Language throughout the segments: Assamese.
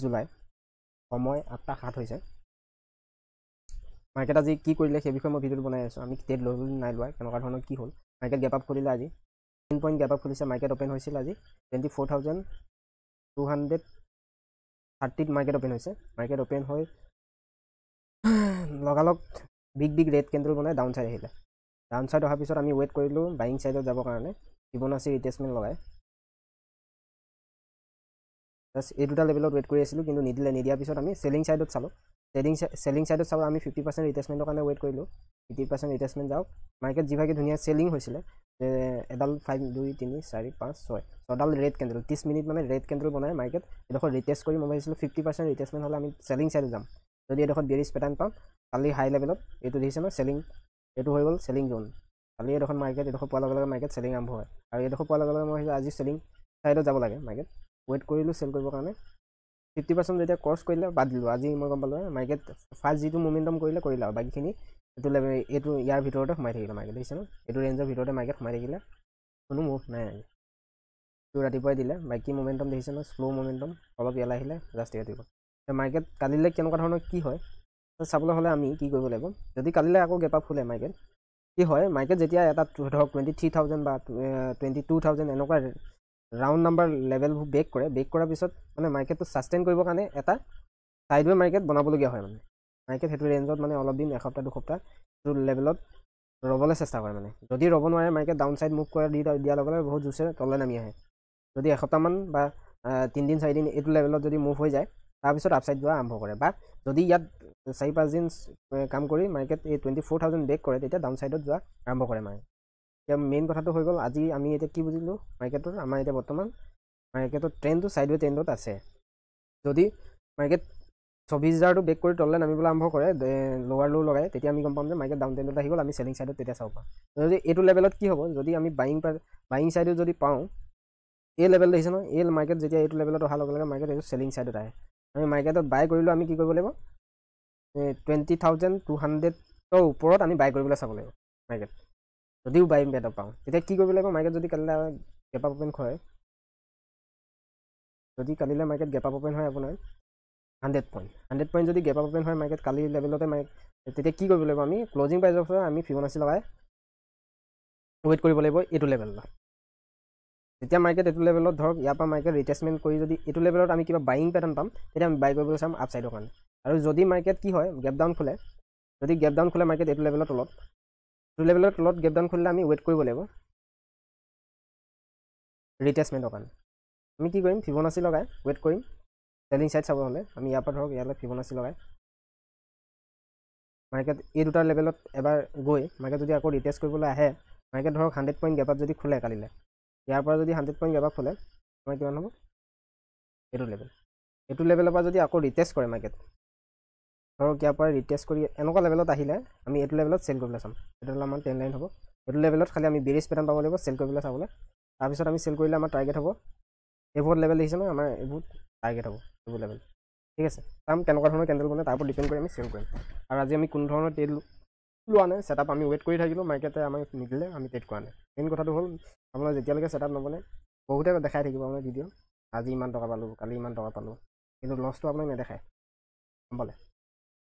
জুলাই সময় 8:07 হৈছে মাৰ্কেট আজি কি কৰিলে সেই বিষয়ে মই ভিডিঅ'টো বনাই আছোঁ আমি ট্ৰেড লৈ নাই লোৱা কেনেকুৱা ধৰণৰ কি হ'ল মাৰ্কেট গেপ আপ খুলিলে আজি 10 পইণ্ট গেপ আপ খুলিছে মাৰ্কেট অপেন হৈছিল আজি 24,230 মাৰ্কেট অপেন হৈছে মাৰ্কেট অপেন হৈ লগালগ বিগ ৰেড কেণ্ডেল বনাই ডাউন সাইড আহিলে ডাউন সাইড অহাৰ পিছত আমি ৱেট কৰিলোঁ বাইং সাইডত যাবৰ কাৰণে ফিবোনাচি ৰিটেষ্টমেণ্ট লগাই এই দুটা লেভেলত ৱেট কৰি আছিলোঁ কিন্তু নিদিয়াৰ পিছত আমি চেলিং সাইডত চালোঁ চেলিং সাইডত চালোঁ আমি 50% ৰিটেষ্টমেণ্টৰ কাৰণে ৱেট কৰিলোঁ 50% ৰিটেষ্টমেণ্ট যাওক মাৰ্কেট যিভাগে ধুনীয়া চেলিং হৈছিলে এডাল 5 2 3 4 5 6 ছডাল ৰেড কেণ্ডেল 30 মিনিট মানে ৰেড কেণ্ডেল বনাই মাৰ্কেট এডোখৰ ৰিটেষ্ট কৰি মই ভাবিছিলোঁ 50% ৰিটেষ্টমেণ্ট হ'লে আমি চেলিং সাইডত যাম যদি এডোখৰ বেৰিছ পেটাৰ্ণ পাম কালি হাই লেভেলত এইটো দেখিছে ন চেলিং এইটো হৈ গ'ল চেলিং জোন কালি এডোখৰ মাৰ্কেট এডোখৰ পোৱাৰ লগে লগে মাৰ্কেট চেলিং আৰম্ভ হয় আৰু এডোখৰ পোৱাৰ লগে লগে মই ভাবিছোঁ আজি চেলিং সাইডত যাব লাগে মাৰ্কেট ৱেট কৰিলোঁ চেল কৰিবৰ কাৰণে 50% যেতিয়া ক্ৰছ কৰিলে বাদ দিলোঁ আজি মই গম পালোঁ মাৰ্কেট ফাৰ্ষ্ট যিটো মোমেণ্টাম কৰিলে আৰু বাকীখিনি এইটো লেভেল এইটো ইয়াৰ ভিতৰতে সোমাই থাকিলে মাৰ্কেট দেখিছে ন এইটো ৰেঞ্জৰ ভিতৰতে মাৰ্কেট সোমাই থাকিলে কোনো মুভ নাই এইটো ৰাতিপুৱাই দিলে বাকী মোমেণ্টাম দেখিছে ন শ্ল' মোমেণ্টাম অলপ ইয়ালৈ আহিলে জাষ্ট ৰাতিপুৱা মাৰ্কেট কালিলৈ কেনেকুৱা ধৰণৰ কি হয় চাবলৈ হ'লে আমি কি কৰিব লাগিব যদি কালিলৈ আকৌ গেপ আপ খোলে মাৰ্কেট কি হয় মাৰ্কেট যেতিয়া এটা ধৰক 23,000 বা 22,000 এনেকুৱা ৰাউণ্ড নাম্বাৰ লেভেলবোৰ ব্ৰেক কৰাৰ পিছত মানে মাৰ্কেটটো ছাষ্টেইন কৰিবৰ কাৰণে এটা সাইডৱে মাৰ্কেট বনাবলগীয়া হয় মানে মাৰ্কেট সেইটো ৰেঞ্জত মানে অলপ দিন এসপ্তাহ দুসপ্তাহ সেইটো লেভেলত ৰ'বলৈ চেষ্টা কৰে মানে যদি ৰ'ব নোৱাৰে মাৰ্কেট ডাউন চাইড মুভ কৰা দিয়াৰ লগে লগে বহুত জোৰছে তললৈ নামি আহে যদি এসপ্তাহমান বা 3 দিন 4 দিন এইটো লেভেলত যদি মুভ হৈ যায় তাৰপিছত আপচাইড যোৱা আৰম্ভ কৰে বা যদি ইয়াত 4-5 দিন কাম কৰি মাৰ্কেট এই 24,000 ব্ৰেক কৰে তেতিয়া ডাউন চাইডত যোৱা আৰম্ভ কৰে মানে এতিয়া মেইন কথাটো হৈ গ'ল আজি আমি এতিয়া কি বুজিলোঁ মাৰ্কেটৰ আমাৰ এতিয়া বৰ্তমান মাৰ্কেটৰ ট্ৰেণ্ডটো সাইডৱে ট্ৰেণ্ডত আছে যদি মাৰ্কেট 24,000টো ব্ৰেক কৰি তললৈ নামিবলৈ আৰম্ভ কৰে লোৱাৰ লো লগাই তেতিয়া আমি গম পাম যে মাৰ্কেট ডাউন ট্ৰেণ্ডত আহি গ'ল আমি চেলিং সাইডত তেতিয়া চাব পাৰোঁ যদি এইটো লেভেলত কি হ'ব যদি আমি বাইং সাইডত যদি পাওঁ এই লেভেল দেখিছে ন এই মাৰ্কেট যেতিয়া এইটো লেভেলত অহাৰ লগে লগে মাৰ্কেট এইটো চেলিং সাইডত আহে আমি মাৰ্কেটত বাই কৰিলোঁ আমি কি কৰিব লাগিব 20,200ৰ ওপৰত আমি বাই কৰিবলৈ চাব লাগিব মাৰ্কেট যদিও বাই বেটত পাওঁ তেতিয়া কি কৰিব লাগিব মাৰ্কেট যদি কালিলৈ গেপ আপ অপেন হয় যদি কালিলৈ মাৰ্কেট গেপ আপ অপেন হয় আপোনাৰ 100 পইণ্ট যদি গেপ আপ অপেন হয় মাৰ্কেট কালি লেভেলতে তেতিয়া কি কৰিব লাগিব আমি ক্লজিং প্ৰাইজৰ পৰা আমি ফিবোনাচি লগাই ৱেট কৰিব লাগিব এইটো লেভেলত যেতিয়া মাৰ্কেট এইটো লেভেলত ধৰক ইয়াৰ পৰা মাৰ্কেট ৰিটেষ্টমেণ্ট কৰি যদি এইটো লেভেলত আমি কিবা বাইং পেটাৰ্ণ পাম তেতিয়া আমি বাই কৰিবলৈ চাম আপ চাইডৰ কাৰণে আৰু যদি মাৰ্কেট কি হয় গেপ ডাউন খোলে যদি গেপ ডাউন খোলে মাৰ্কেট এইটো লেভেলৰ তলত গেপ ডাউন খুলিলে আমি ৱেট কৰিব লাগিব ৰিটেষ্টমেণ্টৰ কাৰণে আমি কি কৰিম ফিবোনাচি লগাই ৱেট কৰিম চেলিং সাইড চাব হ'লে আমি ইয়াৰ পৰা ধৰক ইয়ালৈ ফিবোনাচি লগাই মাৰ্কেট এই দুটা লেভেলত এবাৰ গৈ মাৰ্কেট যদি আকৌ ৰিটেষ্ট কৰিবলৈ আহে মাৰ্কেট ধৰক 100 পইণ্ট গেপ আপ যদি খোলে কালিলৈ ইয়াৰ পৰা যদি 100 পইণ্ট গেপ আপ খোলে আমাৰ কিমান হ'ব এইটো লেভেলৰ পৰা যদি আকৌ ৰিটেষ্ট কৰে মাৰ্কেট ধৰক ইয়াৰ পৰা ৰিটেষ্ট কৰি এনেকুৱা লেভেলত আহিলে আমি এইটো লেভেলত চেল কৰিবলৈ চাম এইটো হ'লে আমাৰ 10 লাইন হ'ব এইটো লেভেলত খালি আমি বেৰিছ পেটাৰ্ণ পাব লাগিব চেল কৰিবলৈ চাবলৈ তাৰপিছত আমি চেল কৰিলে আমাৰ টাৰ্গেট হ'ব এইবোৰ লেভেল দেখিছে ন আমাৰ এইবোৰ টাৰ্গেট হ'ব এইবোৰ লেভেল ঠিক আছে চাম কেনেকুৱা ধৰণৰ কেণ্ডেল বনে তাৰ ওপৰত ডিপেণ্ড কৰি আমি চেল কৰিম আৰু আজি আমি কোনো ধৰণৰ ট্ৰেড লোৱা নাই ছেটআপ আমি ৱেট কৰি থাকিলোঁ মাৰ্কেটে আমাক নিদিলে আমি ট্ৰেড কৰা নাই মেইন কথাটো হ'ল আপোনাৰ যেতিয়ালৈকে ছেটআপ নবনে বহুতে দেখাই থাকিব আপোনাৰ ভিডিঅ' আজি ইমান টকা পালোঁ কালি ইমান টকা পালোঁ কিন্তু লছটো আপোনাক নেদেখায় গম পালে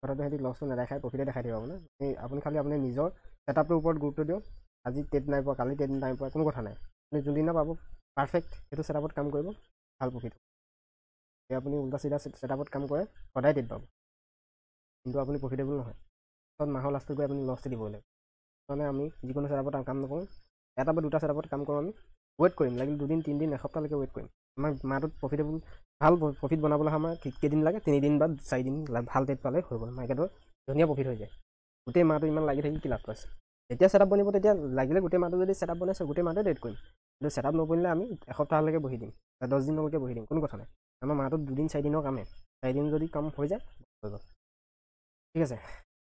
কথাটো সিহঁতি লছটো নেদেখায় প্ৰফিটে দেখাই থাকিব আপোনাৰ আপুনি খালি আপুনি নিজৰ ছেটআপটোৰ ওপৰত গুৰুত্ব দিয়ক আজি ট্ৰেড নাই পোৱা কালি ট্ৰেড নাই পোৱা কোনো কথা নাই আপুনি যোনদিনা পাব পাৰফেক্ট সেইটো ছেটআপত কাম কৰিব ভাল প্ৰফিট হ'ব এতিয়া আপুনি উল্টা চিধা ছেটআপত কাম কৰে সদায় ট্ৰেড পাব কিন্তু আপুনি প্ৰফিটেবল নহয় পিছত মাহৰ লাষ্টত গৈ আপুনি লছটো দিব লাগিব মানে আমি যিকোনো ছেটআপত কাম নকৰোঁ এটা বা দুটা ছেটআপত কাম কৰোঁ আমি ৱেট কৰিম লাগিলে 2 দিন 3 দিন এসপ্তাহলৈকে ৱেট কৰিম আমাৰ মাহটোত প্ৰফিটেবল ভাল প্ৰফিট বনাবলৈ আমাৰ কেইদিন লাগে 3 দিন বা 4 দিন ভাল ট্ৰেড পালে হৈ গ'ল মাৰ্কেটৰ ধুনীয়া প্ৰফিট হৈ যায় গোটেই মাহটো ইমান লাগি থাকি কি লাভটো আছে যেতিয়া ছেটআপ বনিব তেতিয়া লাগিলে গোটেই মাহটো যদি ছেটআপ বনাইছে গোটেই মাহটোৱে ট্ৰেড কৰিম কিন্তু ছেটআপ নবনিলে আমি এসপ্তাহলৈকে বহি দিম বা 10 দিনলৈকে বহি দিম কোনো কথা নাই আমাৰ মাহটোত 2 দিন 4 দিনৰ কামে 4 দিন যদি কাম হৈ যায় হৈ গ'ল ঠিক আছে